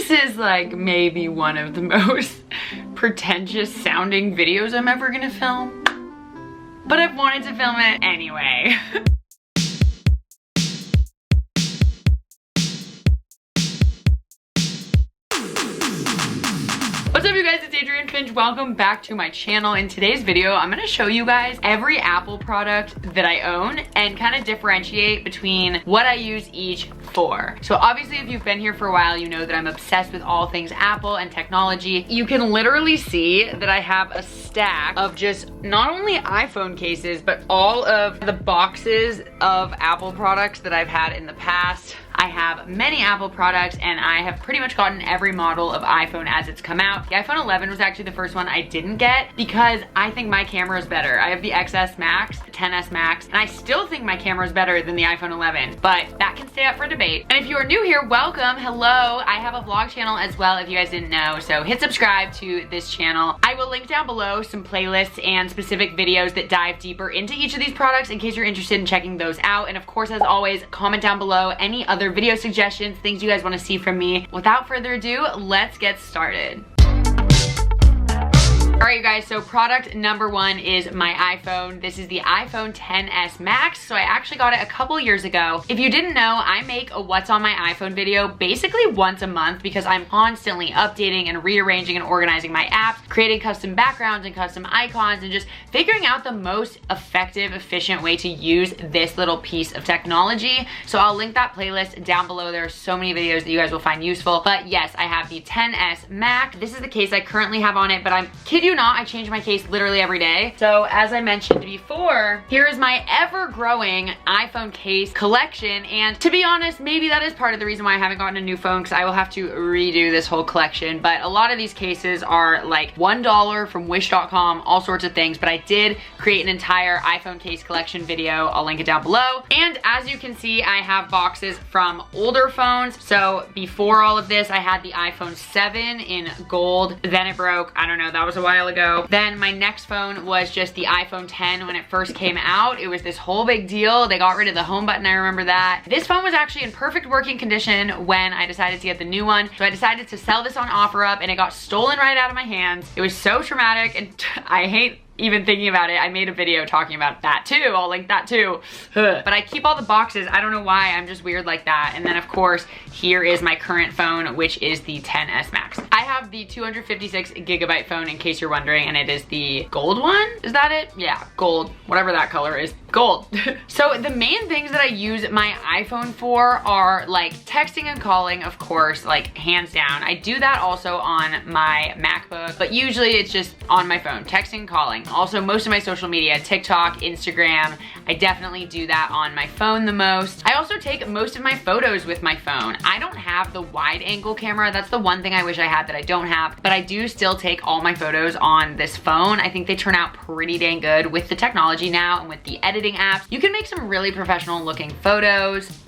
This is like maybe one of the most pretentious sounding videos I'm ever gonna film, but I've wanted to film it anyway. What's up you guys, it's Adrienne Finch. Welcome back to my channel. In today's video, I'm gonna show you guys every Apple product that I own and kind of differentiate between what I use each for. So obviously if you've been here for a while, you know that I'm obsessed with all things Apple and technology. You can literally see that I have a stack of just not only iPhone cases, but all of the boxes of Apple products that I've had in the past. I have many Apple products and I have pretty much gotten every model of iPhone as it's come out. The iPhone 11 was actually the first one I didn't get because I think my camera is better. I have the XS Max, the 10S Max, and I still think my camera is better than the iPhone 11, but that can stay up for debate. And if you are new here, welcome, hello. I have a vlog channel as well if you guys didn't know, so hit subscribe to this channel. I will link down below some playlists and specific videos that dive deeper into each of these products in case you're interested in checking those out. And of course, as always, comment down below any other video suggestions, things you guys want to see from me. Without further ado, let's get started. Alright you guys, so product number one is my iPhone. This is the iPhone XS Max. So I actually got it a couple years ago. If you didn't know, I make a what's on my iPhone video basically once a month because I'm constantly updating and rearranging and organizing my apps, creating custom backgrounds and custom icons, and just figuring out the most effective, efficient way to use this little piece of technology. So I'll link that playlist down below. There are so many videos that you guys will find useful. But yes, I have the XS Max. This is the case I currently have on it, but I'm kid you not, I change my case literally every day. So as I mentioned before, here is my ever-growing iPhone case collection, and to be honest, maybe that is part of the reason why I haven't gotten a new phone, because I will have to redo this whole collection. But a lot of these cases are like $1 from wish.com, all sorts of things, but I did create an entire iPhone case collection video. I'll link it down below. And as you can see, I have boxes from older phones. So before all of this, I had the iPhone 7 in gold, then it broke. I don't know, that was a while ago. Then my next phone was just the iPhone 10 when it first came out. It was this whole big deal. They got rid of the home button, I remember that. This phone was actually in perfect working condition when I decided to get the new one. So I decided to sell this on OfferUp and it got stolen right out of my hands. It was so traumatic and I hate even thinking about it. I made a video talking about that too. I'll link that too. But I keep all the boxes. I don't know why. I'm just weird like that. And then of course, here is my current phone, which is the XS Max. I have the 256 gigabyte phone in case you're wondering, and it is the gold one. Is that it? Yeah, gold, whatever that color is. Gold. So the main things that I use my iPhone for are like texting and calling, of course, like hands down. I do that also on my MacBook, but usually it's just on my phone, texting and calling. Also, most of my social media, TikTok, Instagram, I definitely do that on my phone the most. I also take most of my photos with my phone. I don't have the wide angle camera. That's the one thing I wish I had that I don't have, but I do still take all my photos on this phone. I think they turn out pretty dang good with the technology now and with the editing apps. You can make some really professional looking photos.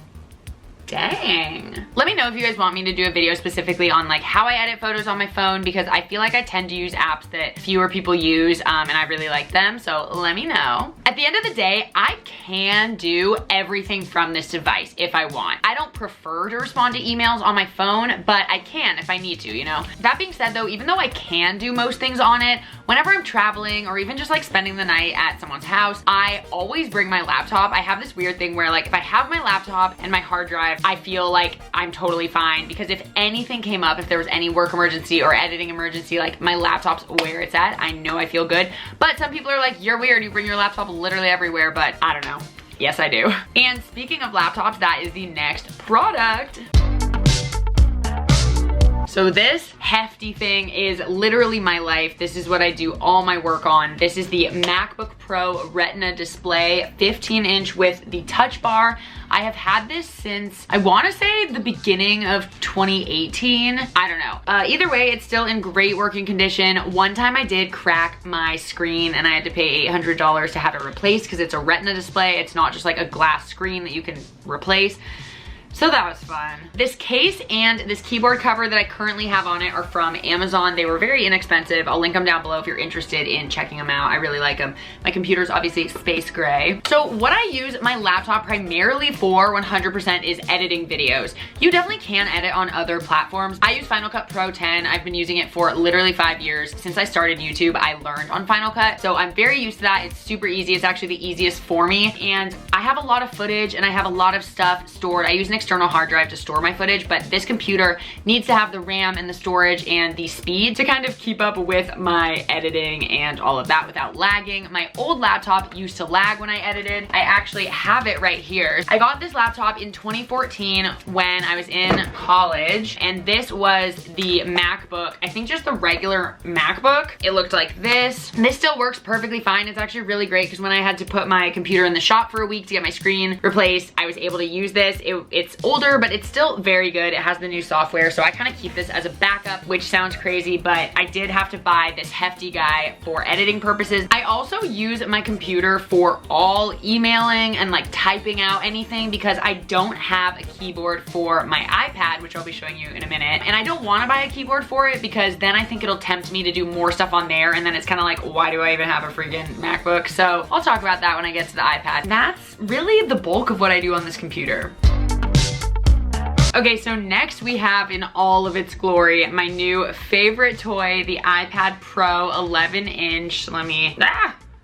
Dang. Let me know if you guys want me to do a video specifically on like how I edit photos on my phone, because I feel like I tend to use apps that fewer people use and I really like them, so let me know. At the end of the day, I can do everything from this device if I want. I don't prefer to respond to emails on my phone, but I can if I need to, you know? That being said though, even though I can do most things on it, whenever I'm traveling or even just like spending the night at someone's house, I always bring my laptop. I have this weird thing where like if I have my laptop and my hard drive, I feel like I'm totally fine, because if anything came up, if there was any work emergency or editing emergency, like my laptop's where it's at. I know I feel good, but some people are like, you're weird, you bring your laptop literally everywhere, but I don't know. Yes, I do. And speaking of laptops, that is the next product. So this hefty thing is literally my life. This is what I do all my work on. This is the MacBook Pro Retina display, 15-inch with the touch bar. I have had this since, I wanna say the beginning of 2018. I don't know. Either way, it's still in great working condition. One time I did crack my screen and I had to pay $800 to have it replaced because it's a Retina display. It's not just like a glass screen that you can replace. So that was fun. This case and this keyboard cover that I currently have on it are from Amazon. They were very inexpensive. I'll link them down below if you're interested in checking them out. I really like them. My computer's obviously space gray. So what I use my laptop primarily for 100% is editing videos. You definitely can edit on other platforms. I use Final Cut Pro 10. I've been using it for literally 5 years. Since I started YouTube, I learned on Final Cut. So I'm very used to that. It's super easy. It's actually the easiest for me. And I have a lot of footage and I have a lot of stuff stored. I use an external hard drive to store my footage, but this computer needs to have the RAM and the storage and the speed to kind of keep up with my editing and all of that without lagging. My old laptop used to lag when I edited. I actually have it right here. I got this laptop in 2014 when I was in college, and this was the MacBook. I think just the regular MacBook. It looked like this. This still works perfectly fine. It's actually really great because when I had to put my computer in the shop for a week to get my screen replaced, I was able to use this. It's older, but it's still very good. It has the new software, so I kind of keep this as a backup, which sounds crazy, but I did have to buy this hefty guy for editing purposes. I also use my computer for all emailing and like typing out anything because I don't have a keyboard for my iPad, which I'll be showing you in a minute. And I don't want to buy a keyboard for it because then I think it'll tempt me to do more stuff on there, and then it's kind of like, why do I even have a freaking MacBook? So I'll talk about that when I get to the iPad. That's really the bulk of what I do on this computer. Okay, so next we have in all of its glory my new favorite toy, the iPad Pro 11-inch.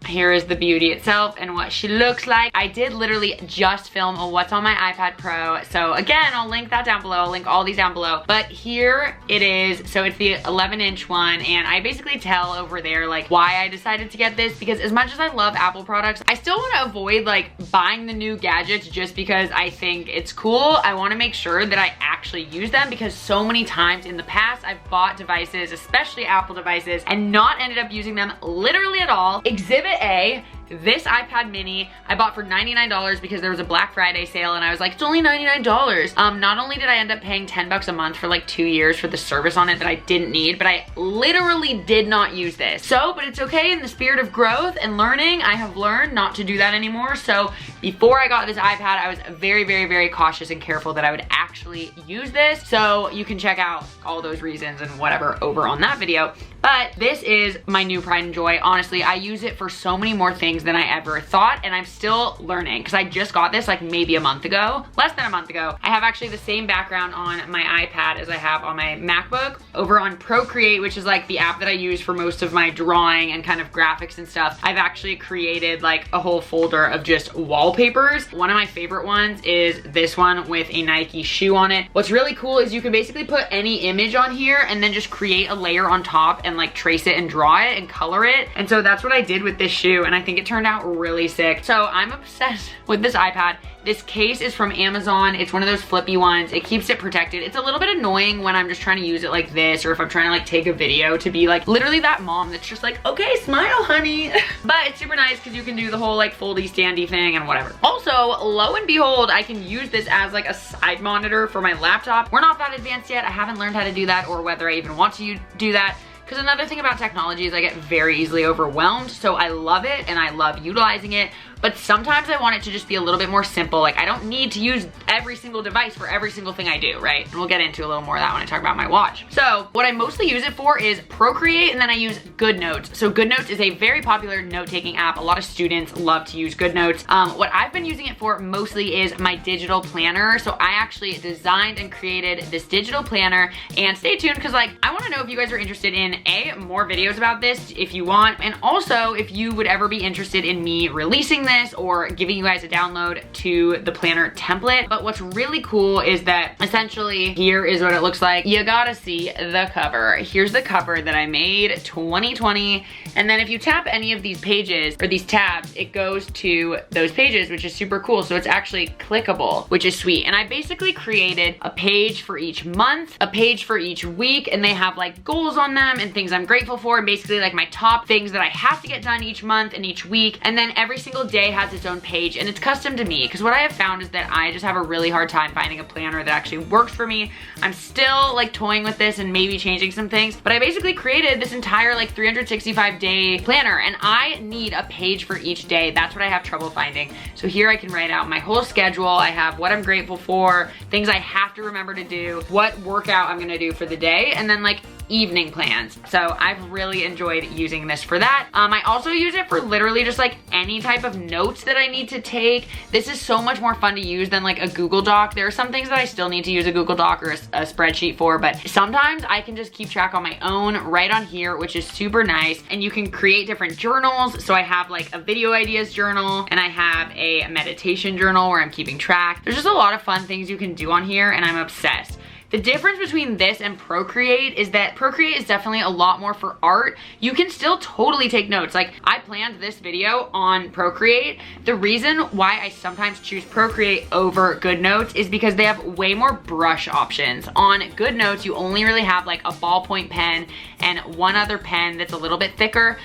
Here is the beauty itself and what she looks like. I did literally just film a what's on my iPad Pro. So again, I'll link that down below. I'll link all these down below. But here it is. So it's the 11-inch one. And I basically tell over there like why I decided to get this, because as much as I love Apple products, I still want to avoid like buying the new gadgets just because I think it's cool. I want to make sure that I actually use them, because so many times in the past I've bought devices, especially Apple devices, and not ended up using them literally at all. Exhibit A, this iPad mini I bought for $99 because there was a Black Friday sale and I was like, it's only $99. Not only did I end up paying 10 bucks a month for like 2 years for the service on it that I didn't need, but I literally did not use this. So, but it's okay, in the spirit of growth and learning, I have learned not to do that anymore. So before I got this iPad, I was very, very, very cautious and careful that I would actually use this. So you can check out all those reasons and whatever over on that video. But this is my new pride and joy. Honestly, I use it for so many more things than I ever thought, and I'm still learning because I just got this like maybe a month ago, less than a month ago. I have actually the same background on my iPad as I have on my MacBook. Over on Procreate, which is like the app that I use for most of my drawing and kind of graphics and stuff, I've actually created like a whole folder of just wallpapers. One of my favorite ones is this one with a Nike shoe on it. What's really cool is you can basically put any image on here and then just create a layer on top and like trace it and draw it and color it. And so that's what I did with this shoe, and I think it turned out really sick. So I'm obsessed with this iPad. This case is from Amazon. It's one of those flippy ones. It keeps it protected. It's a little bit annoying when I'm just trying to use it like this, or if I'm trying to like take a video, to be like literally that mom that's just like, okay, smile, honey. But it's super nice because you can do the whole like foldy standy thing and whatever. Also, lo and behold, I can use this as like a side monitor for my laptop. We're not that advanced yet. I haven't learned how to do that, or whether I even want to do that. Because another thing about technology is I get very easily overwhelmed, so I love it and I love utilizing it, but sometimes I want it to just be a little bit more simple. Like, I don't need to use every single device for every single thing I do, right? And we'll get into a little more of that when I talk about my watch. So what I mostly use it for is Procreate, and then I use GoodNotes. So GoodNotes is a very popular note-taking app. A lot of students love to use GoodNotes. What I've been using it for mostly is my digital planner. So I actually designed and created this digital planner, and stay tuned because like I want to know if you guys are interested in more videos about this if you want, and also if you would ever be interested in me releasing this or giving you guys a download to the planner template. But what's really cool is that essentially here is what it looks like. You gotta see the cover. Here's the cover that I made 2020, and then if you tap any of these pages or these tabs, it goes to those pages, which is super cool. So it's actually clickable, which is sweet. And I basically created a page for each month, a page for each week, and they have like goals on them and and things I'm grateful for, and basically like my top things that I have to get done each month and each week. And then every single day has its own page, and it's custom to me, because what I have found is that I just have a really hard time finding a planner that actually works for me. I'm still like toying with this and maybe changing some things, but I basically created this entire like 365 day planner, and I need a page for each day. That's what I have trouble finding. So here I can write out my whole schedule. I have what I'm grateful for, things I have to remember to do, what workout I'm gonna do for the day, and then like evening plans. So I've really enjoyed using this for that. I also use it for literally just like any type of notes that I need to take. This is so much more fun to use than like a Google Doc. There are some things that I still need to use a Google Doc or a spreadsheet for, but sometimes I can just keep track on my own right on here, which is super nice. And you can create different journals. So I have like a video ideas journal, and I have a meditation journal where I'm keeping track. There's just a lot of fun things you can do on here, and I'm obsessed. The difference between this and Procreate is that Procreate is definitely a lot more for art. You can still totally take notes. Like, I planned this video on Procreate. The reason why I sometimes choose Procreate over GoodNotes is because they have way more brush options. On GoodNotes, you only really have like a ballpoint pen and one other pen that's a little bit thicker.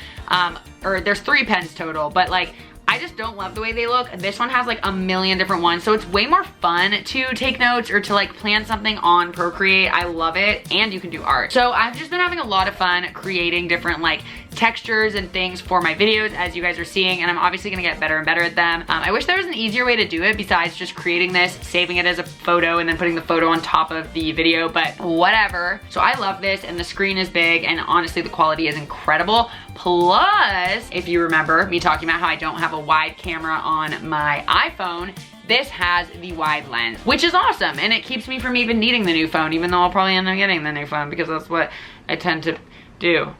Or there's 3 pens total, but like, I just don't love the way they look. This one has like a million different ones, so it's way more fun to take notes or to like plan something on Procreate. I love it, and you can do art. So I've just been having a lot of fun creating different like textures and things for my videos, as you guys are seeing, and I'm obviously gonna get better and better at them. I wish there was an easier way to do it besides just creating this, saving it as a photo, and then putting the photo on top of the video, but whatever. So I love this, and the screen is big, and honestly the quality is incredible. Plus, if you remember me talking about how I don't have a wide camera on my iPhone, this has the wide lens, which is awesome, and it keeps me from even needing the new phone, even though I'll probably end up getting the new phone because that's what I tend to do.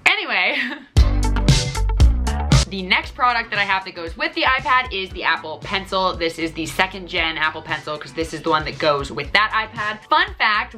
Anyway, the next product that I have that goes with the iPad is the Apple Pencil. This is the 2nd gen Apple Pencil because this is the one that goes with that iPad. Fun fact,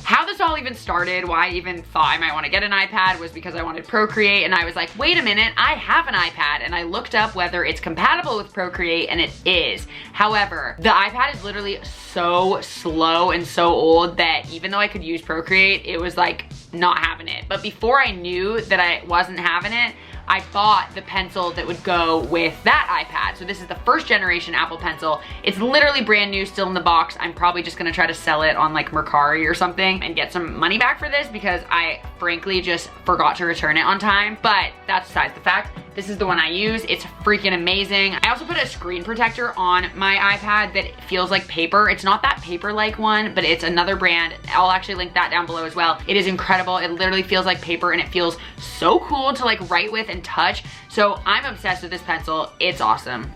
how this all even started, why I even thought I might want to get an iPad, was because I wanted Procreate, and I was like, wait a minute, I have an iPad, and I looked up whether it's compatible with Procreate, and it is. However, the iPad is literally so slow and so old that even though I could use Procreate, it was like not having it. But before I knew that I wasn't having it, I bought the pencil that would go with that iPad. So this is the 1st generation Apple Pencil. It's literally brand new, still in the box. I'm probably just gonna try to sell it on like Mercari or something and get some money back for this because I frankly just forgot to return it on time. But that's besides the fact. This is the one I use. It's freaking amazing. I also put a screen protector on my iPad that feels like paper. It's not that paper-like one, but it's another brand. I'll actually link that down below as well. It is incredible. It literally feels like paper, and it feels so cool to like write with and touch. So I'm obsessed with this pencil. It's awesome.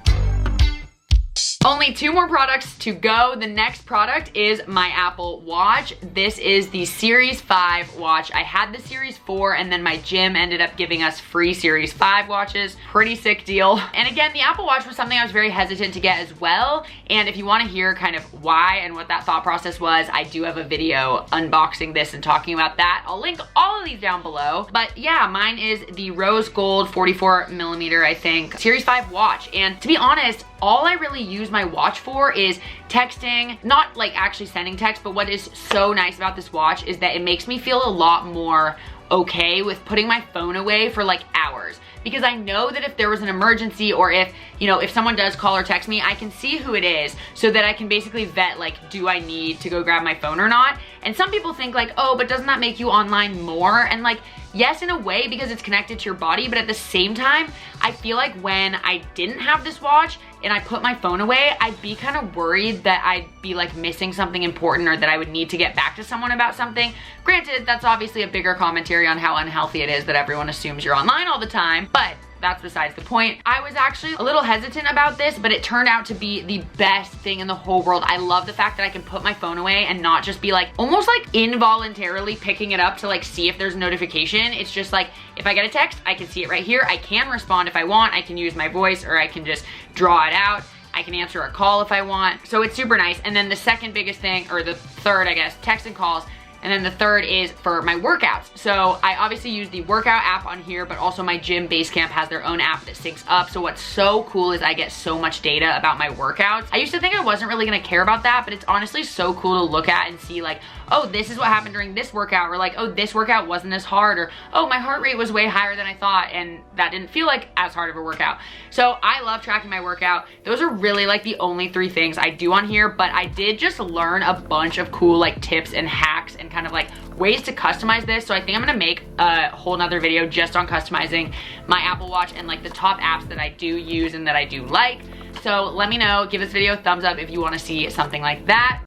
Only 2 more products to go. The next product is my Apple Watch. This is the Series 5 watch. I had the Series 4, and then my gym ended up giving us free Series 5 watches. Pretty sick deal. And again, the Apple Watch was something I was very hesitant to get as well. And if you want to hear kind of why and what that thought process was, I do have a video unboxing this and talking about that. I'll link all of these down below. But yeah, mine is the rose gold 44mm, I think, Series 5 watch. And to be honest, all I really use my watch for is texting, not like actually sending text, but what is so nice about this watch is that it makes me feel a lot more okay with putting my phone away for like hours. Because I know that if there was an emergency, or if, you know, if someone does call or text me, I can see who it is so that I can basically vet, like, do I need to go grab my phone or not? And some people think like, oh, but doesn't that make you online more? And like, yes, in a way, because it's connected to your body, but at the same time, I feel like when I didn't have this watch and I put my phone away, I'd be kind of worried that I'd be like missing something important, or that I would need to get back to someone about something. Granted, that's obviously a bigger commentary on how unhealthy it is that everyone assumes you're online all the time, but that's besides the point. I was actually a little hesitant about this, but it turned out to be the best thing in the whole world. I love the fact that I can put my phone away and not just be like, almost like involuntarily picking it up to like see if there's a notification. It's just like, if I get a text, I can see it right here. I can respond if I want. I can use my voice, or I can just draw it out. I can answer a call if I want. So it's super nice. And then the second biggest thing, or the third, I guess, text and calls. And then the third is for my workouts. So I obviously use the workout app on here, but also my gym Basecamp has their own app that syncs up. So what's so cool is I get so much data about my workouts. I used to think I wasn't really gonna care about that, but it's honestly so cool to look at and see like, oh, this is what happened during this workout, or like, oh, this workout wasn't as hard, or oh, my heart rate was way higher than I thought, and that didn't feel like as hard of a workout. So I love tracking my workout. Those are really like the only 3 things I do on here, but I did just learn a bunch of cool like tips and hacks and kind of like ways to customize this. So I think I'm gonna make a whole nother video just on customizing my Apple Watch and like the top apps that I do use and that I do like. So let me know, give this video a thumbs up if you wanna see something like that.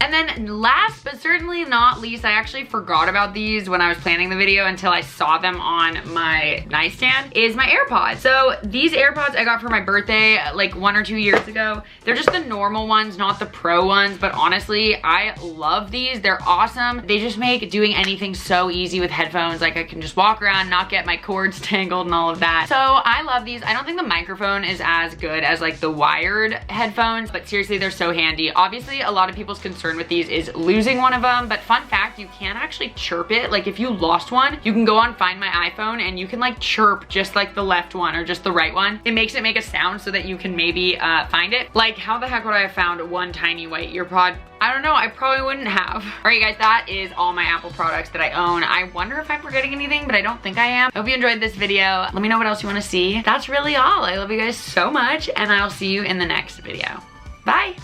And then last but certainly not least, I actually forgot about these when I was planning the video until I saw them on my nightstand, is my AirPods. So these AirPods I got for my birthday like 1 or 2 years ago. They're just the normal ones, not the pro ones, but honestly, I love these. They're awesome. They just make doing anything so easy with headphones. Like I can just walk around, not get my cords tangled and all of that. So I love these. I don't think the microphone is as good as like the wired headphones, but seriously, they're so handy. Obviously, a lot of people's concern with these is losing one of them, but fun fact, you can actually chirp it. Like if you lost one, you can go on Find My iPhone and you can like chirp just like the left one or just the right one. It makes it make a sound so that you can maybe find it. Like how the heck would I have found one tiny white earpod? I don't know, I probably wouldn't have. All right, guys, that is all my Apple products that I own. I wonder if I'm forgetting anything, but I don't think I am. Hope you enjoyed this video. Let me know what else you wanna see. That's really all. I love you guys so much, and I'll see you in the next video. Bye.